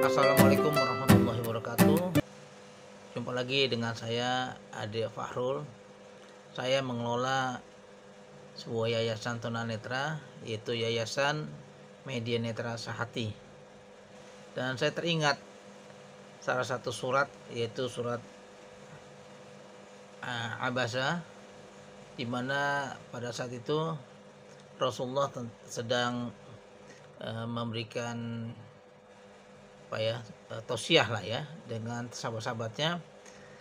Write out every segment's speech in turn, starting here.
Assalamualaikum warahmatullahi wabarakatuh. Jumpa lagi dengan saya Ade Fahrul. Saya mengelola sebuah yayasan tunanetra, yaitu Yayasan Media Netra Sahati. Dan saya teringat salah satu surat, yaitu surat Abasa, di mana pada saat itu Rasulullah sedang memberikan tausiah lah ya dengan sahabat-sahabatnya.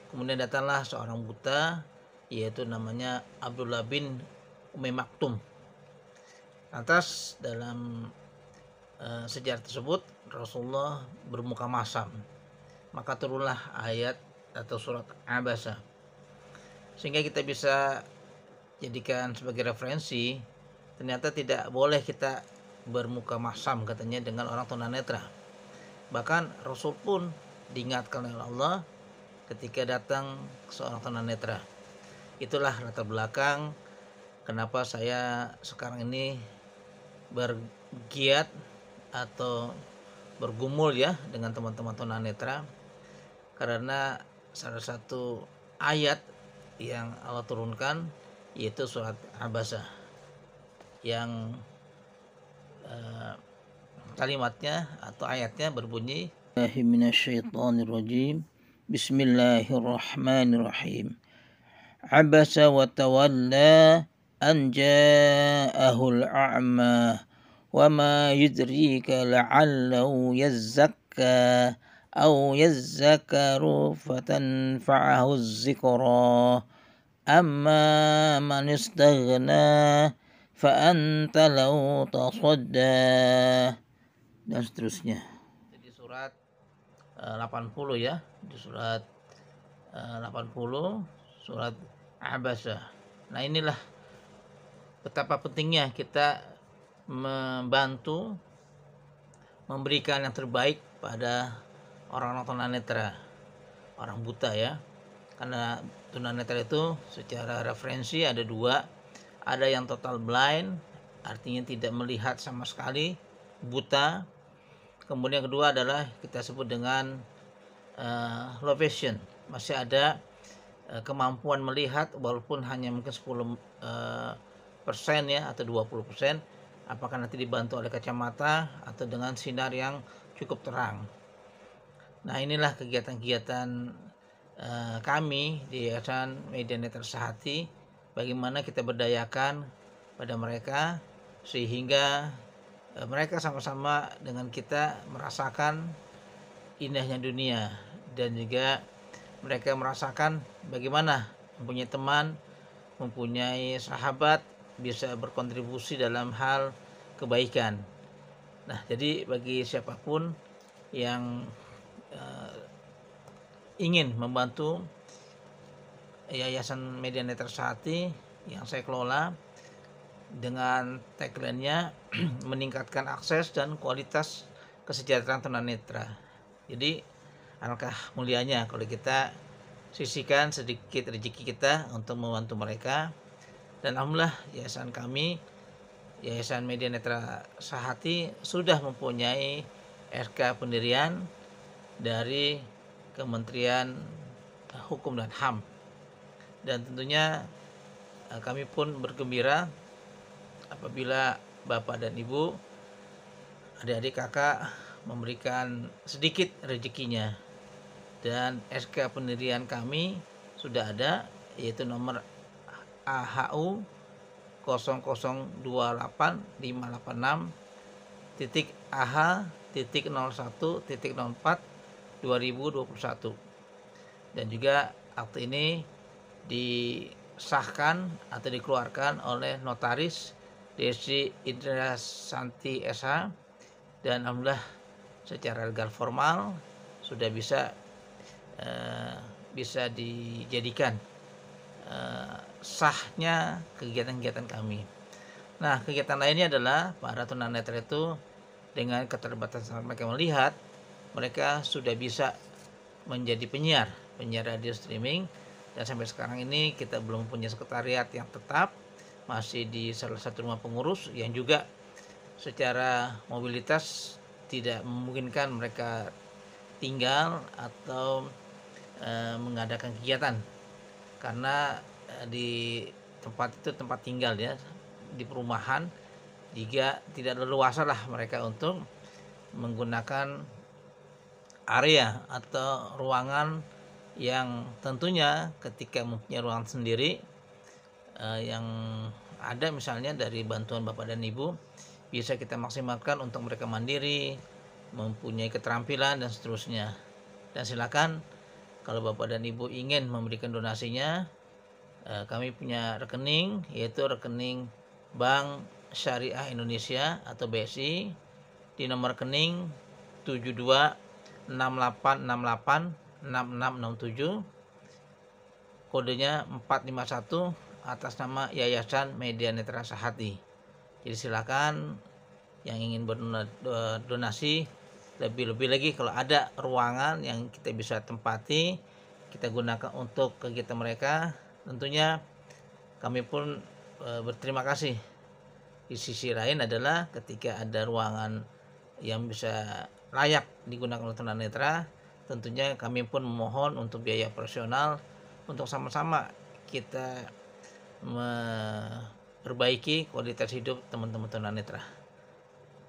Kemudian datanglah seorang buta, yaitu namanya Abdullah bin Umi Maktum. Lantas dalam sejarah tersebut Rasulullah bermuka masam, maka turunlah ayat atau surat Abasa, sehingga kita bisa jadikan sebagai referensi. Ternyata tidak boleh kita bermuka masam katanya dengan orang tunanetra. Bahkan Rasul pun diingatkan oleh Allah ketika datang seorang tunanetra. Itulah latar belakang kenapa saya sekarang ini bergiat atau bergumul ya dengan teman-teman tunanetra, karena salah satu ayat yang Allah turunkan yaitu surat Abasa yang kalimatnya atau ayatnya berbunyi Minasyaitonirrajim. Bismillahirrahmanirrahim. Abasa wa tawalla an ja'ahul a'ma wa ma yudrika la'allahu yazzakka aw yazzakaru fatanfa'ahu dzikra amma man istaghna fa anta lahu tasadda, dan seterusnya. Di surat 80 ya, di surat 80 surat Abasa. Nah, inilah betapa pentingnya kita membantu memberikan yang terbaik pada orang-orang tunanetra, orang buta ya. Karena tunanetra itu secara referensi ada dua, ada yang total blind, artinya tidak melihat sama sekali, buta. Kemudian yang kedua adalah kita sebut dengan low vision, masih ada kemampuan melihat walaupun hanya mungkin 10% ya atau 20%, apakah nanti dibantu oleh kacamata atau dengan sinar yang cukup terang. Nah, inilah kegiatan-kegiatan kami di Yayasan Media Netra Sahati, bagaimana kita berdayakan pada mereka sehingga mereka sama-sama dengan kita merasakan indahnya dunia, dan juga mereka merasakan bagaimana mempunyai teman, mempunyai sahabat, bisa berkontribusi dalam hal kebaikan. Nah, jadi bagi siapapun yang ingin membantu Yayasan Media Netra Sahati yang saya kelola dengan tagline-nya meningkatkan akses dan kualitas kesejahteraan tunanetra. Jadi alangkah mulianya kalau kita sisihkan sedikit rezeki kita untuk membantu mereka. Dan alhamdulillah yayasan kami, Yayasan Media Netra Sahati, sudah mempunyai RK pendirian dari Kementerian Hukum dan HAM. Dan tentunya kami pun bergembira apabila Bapak dan Ibu, adik-adik kakak memberikan sedikit rezekinya. Dan SK pendirian kami sudah ada, yaitu nomor AHU 008586.AH.01.04/2021, dan juga akte ini disahkan atau dikeluarkan oleh notaris Desi Indra Santi SH, dan alhamdulillah secara legal formal sudah bisa dijadikan sahnya kegiatan-kegiatan kami. Nah, kegiatan lainnya adalah para tunanetra itu dengan keterbatasan mereka melihat, mereka sudah bisa menjadi penyiar radio streaming. Dan sampai sekarang ini kita belum punya sekretariat yang tetap, masih di salah satu rumah pengurus yang juga secara mobilitas tidak memungkinkan mereka tinggal atau mengadakan kegiatan, karena di tempat itu tempat tinggal ya, di perumahan, jika tidak leluasa lah mereka untuk menggunakan area atau ruangan yang tentunya ketika mempunyai ruangan sendiri yang ada misalnya dari bantuan Bapak dan Ibu, bisa kita maksimalkan untuk mereka mandiri, mempunyai keterampilan dan seterusnya. Dan silakan kalau Bapak dan Ibu ingin memberikan donasinya, kami punya rekening, yaitu rekening Bank Syariah Indonesia atau BSI di nomor rekening 7268686667, kodenya 451, atas nama Yayasan Media Netra Sehati. Jadi silakan yang ingin berdonasi, lebih-lebih lagi kalau ada ruangan yang kita bisa tempati, kita gunakan untuk kegiatan mereka, tentunya kami pun berterima kasih. Di sisi lain adalah ketika ada ruangan yang bisa layak digunakan oleh tunanetra, tentunya kami pun memohon untuk biaya operasional untuk sama-sama kita memperbaiki kualitas hidup teman-teman tunanetra.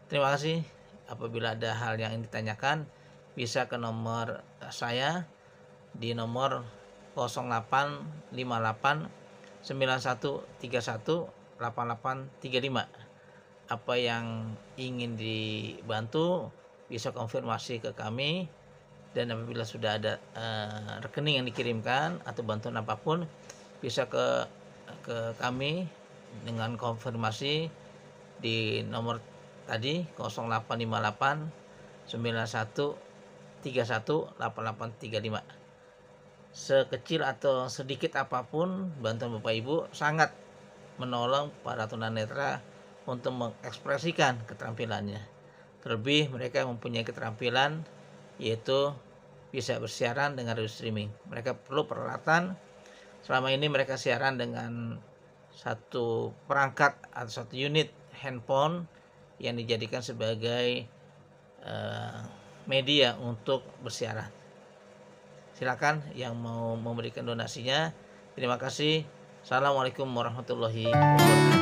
Terima kasih. Apabila ada hal yang ingin ditanyakan, bisa ke nomor saya di nomor 0858 9131 8835. Apa yang ingin dibantu bisa konfirmasi ke kami, dan apabila sudah ada rekening yang dikirimkan atau bantuan apapun, bisa ke kami dengan konfirmasi di nomor tadi 0858 9131 8835. Sekecil atau sedikit apapun bantuan Bapak Ibu sangat menolong para tunanetra untuk mengekspresikan keterampilannya. Terlebih mereka mempunyai keterampilan yaitu bisa bersiaran dengan radio streaming. Mereka perlu peralatan. Selama ini mereka siaran dengan satu perangkat atau satu unit handphone yang dijadikan sebagai media untuk bersiaran. Silakan yang mau memberikan donasinya. Terima kasih. Assalamualaikum warahmatullahi wabarakatuh.